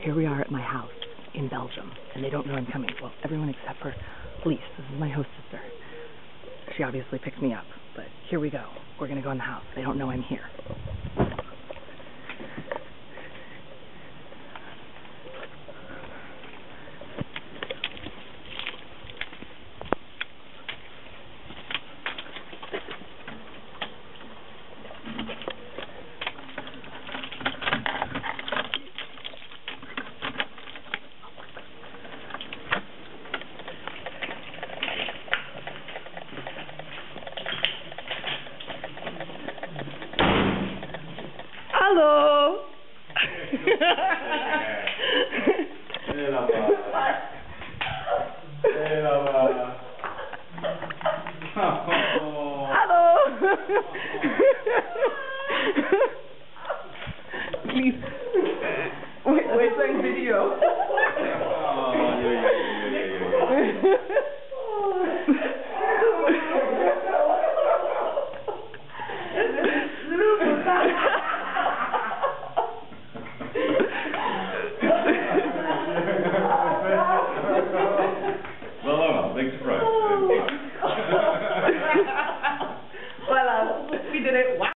Here we are at my house in Belgium, and they don't know I'm coming. Well, everyone except for Lise. This is my host sister. She obviously picked me up, but here we go. We're gonna go in the house. They don't know I'm here. Hallo!